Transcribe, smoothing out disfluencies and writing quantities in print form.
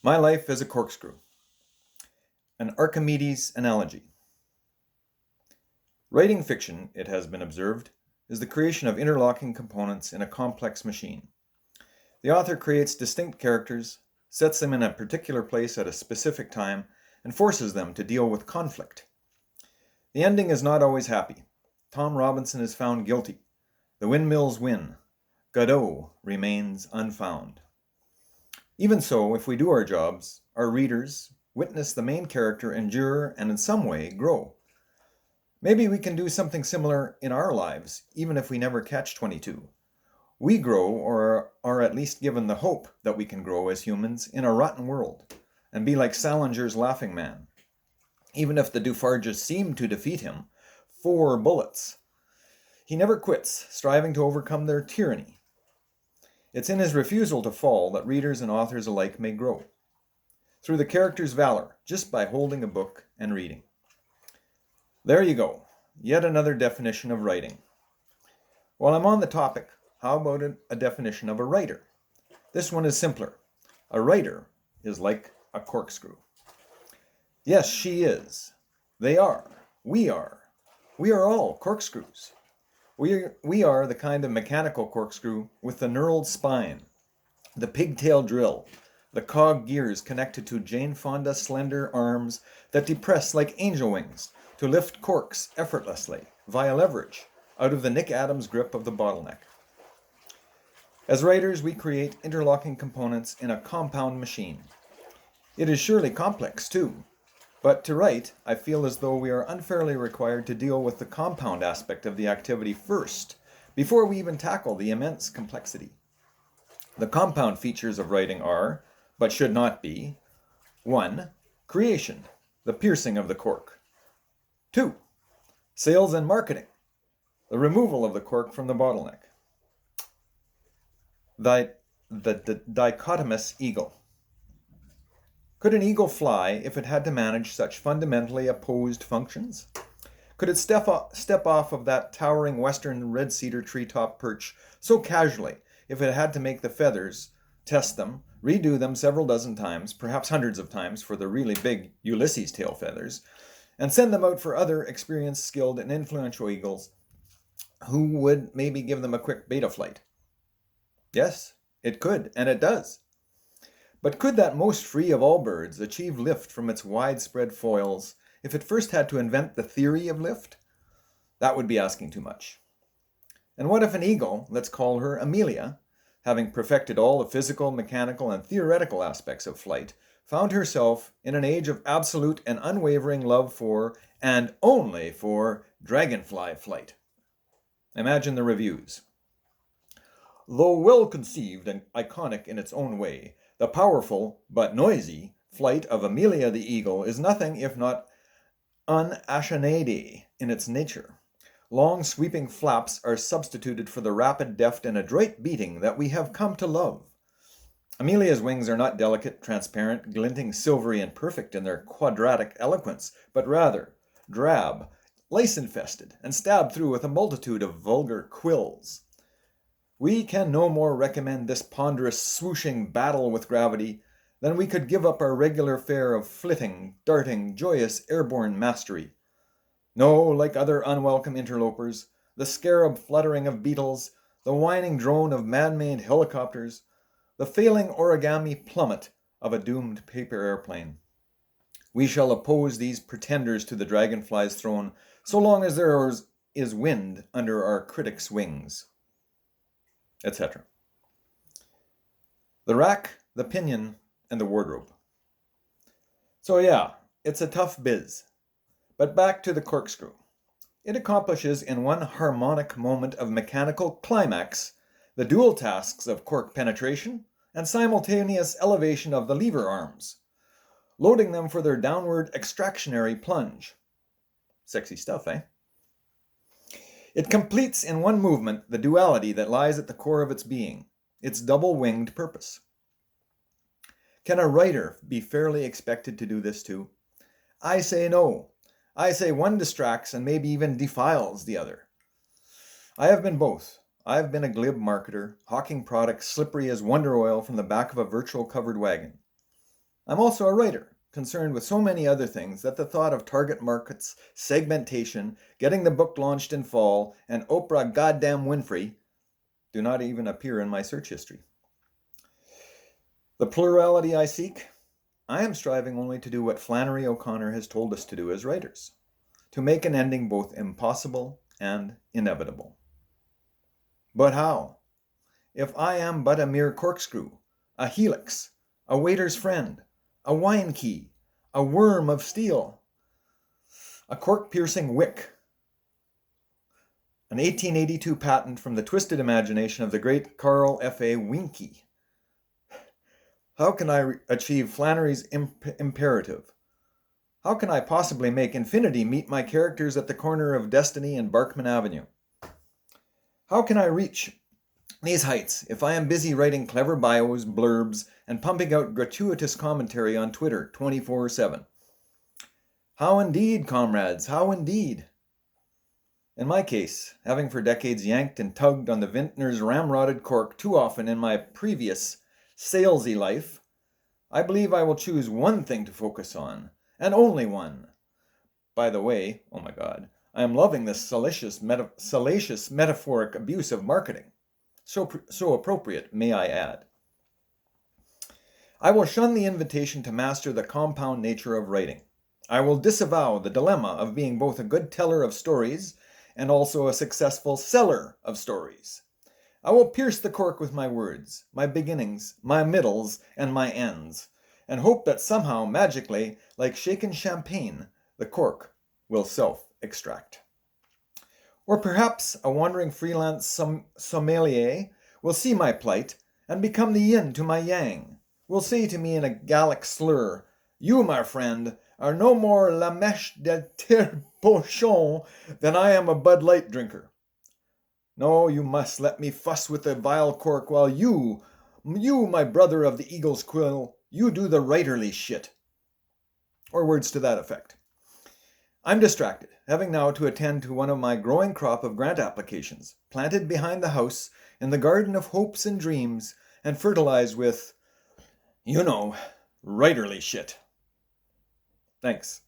My life as a corkscrew. An Archimedes analogy. Writing fiction, it has been observed, is the creation of interlocking components in a complex machine. The author creates distinct characters, sets them in a particular place at a specific time, and forces them to deal with conflict. The ending is not always happy. Tom Robinson is found guilty. The windmills win. Godot remains unfound. Even so, if we do our jobs, our readers witness the main character endure and in some way grow. Maybe we can do something similar in our lives, even if we never catch 22. We grow, or are at least given the hope that we can grow as humans in a rotten world, and be like Salinger's Laughing Man. Even if the Dufarges seem to defeat him, 4 bullets. He never quits, striving to overcome their tyranny. It's in his refusal to fall that readers and authors alike may grow. Through the character's valor, just by holding a book and reading. There you go, yet another definition of writing. While I'm on the topic, how about a definition of a writer? This one is simpler. A writer is like a corkscrew. Yes, she is. They are. We are. We are all corkscrews. We are the kind of mechanical corkscrew with the knurled spine, the pigtail drill, the cog gears connected to Jane Fonda's slender arms that depress like angel wings to lift corks effortlessly, via leverage, out of the Nick Adams grip of the bottleneck. As writers, we create interlocking components in a compound machine. It is surely complex, too. But to write, I feel as though we are unfairly required to deal with the compound aspect of the activity first, before we even tackle the immense complexity. The compound features of writing are, but should not be, 1. Creation, the piercing of the cork. 2. Sales and marketing, the removal of the cork from the bottleneck. The dichotomous eagle. Could an eagle fly if it had to manage such fundamentally opposed functions? Could it step off of that towering western red cedar treetop perch so casually if it had to make the feathers, test them, redo them several dozen times, perhaps hundreds of times for the really big Ulysses tail feathers, and send them out for other experienced, skilled, and influential eagles who would maybe give them a quick beta flight? Yes, it could, and it does. But could that most free of all birds achieve lift from its widespread foils if it first had to invent the theory of lift? That would be asking too much. And what if an eagle, let's call her Amelia, having perfected all the physical, mechanical, and theoretical aspects of flight, found herself in an age of absolute and unwavering love for, and only for, dragonfly flight? Imagine the reviews. Though well-conceived and iconic in its own way, the powerful, but noisy, flight of Amelia the eagle is nothing if not un-Aeschynidae in its nature. Long sweeping flaps are substituted for the rapid, deft, and adroit beating that we have come to love. Amelia's wings are not delicate, transparent, glinting, silvery, and perfect in their quadratic eloquence, but rather drab, lace-infested, and stabbed through with a multitude of vulgar quills. We can no more recommend this ponderous, swooshing battle with gravity than we could give up our regular fare of flitting, darting, joyous airborne mastery. No, like other unwelcome interlopers, the scarab fluttering of beetles, the whining drone of man-made helicopters, the failing origami plummet of a doomed paper airplane. We shall oppose these pretenders to the dragonfly's throne so long as there is wind under our critics' wings, etc. The rack, the pinion, and the wardrobe. So yeah, it's a tough biz. But back to the corkscrew. It accomplishes in one harmonic moment of mechanical climax the dual tasks of cork penetration and simultaneous elevation of the lever arms, loading them for their downward extractionary plunge. Sexy stuff, eh? It completes in one movement the duality that lies at the core of its being, its double-winged purpose. Can a writer be fairly expected to do this too? I say no. I say one distracts and maybe even defiles the other. I have been both. I've been a glib marketer, hawking products slippery as wonder oil from the back of a virtual covered wagon. I'm also a writer, concerned with so many other things that the thought of target markets, segmentation, getting the book launched in fall, and Oprah goddamn Winfrey do not even appear in my search history. The plurality I seek? I am striving only to do what Flannery O'Connor has told us to do as writers, to make an ending both impossible and inevitable. But how? If I am but a mere corkscrew, a helix, a waiter's friend, a wine key, a worm of steel, a cork-piercing wick, an 1882 patent from the twisted imagination of the great Carl F.A. Winke. How can I achieve Flannery's imperative? How can I possibly make infinity meet my characters at the corner of Destiny and Barkman Avenue? How can I reach these heights if I am busy writing clever bios, blurbs, and pumping out gratuitous commentary on Twitter 24/7? How indeed, comrades, how indeed? In my case, having for decades yanked and tugged on the vintner's ramrodded cork too often in my previous salesy life, I believe I will choose one thing to focus on, and only one. By the way, oh my God, I am loving this salacious metaphoric abuse of marketing. So appropriate, may I add. I will shun the invitation to master the compound nature of writing. I will disavow the dilemma of being both a good teller of stories and also a successful seller of stories. I will pierce the cork with my words, my beginnings, my middles, and my ends, and hope that somehow, magically, like shaken champagne, the cork will self-extract. Or perhaps a wandering freelance sommelier will see my plight and become the yin to my yang, will say to me in a Gallic slur, "You, my friend, are no more la mèche de tire-bouchon than I am a Bud Light drinker. No, you must let me fuss with the vile cork while you, my brother of the eagle's quill, you do the writerly shit." Or words to that effect. I'm distracted, having now to attend to one of my growing crop of grant applications, planted behind the house in the garden of hopes and dreams, and fertilized with, writerly shit. Thanks.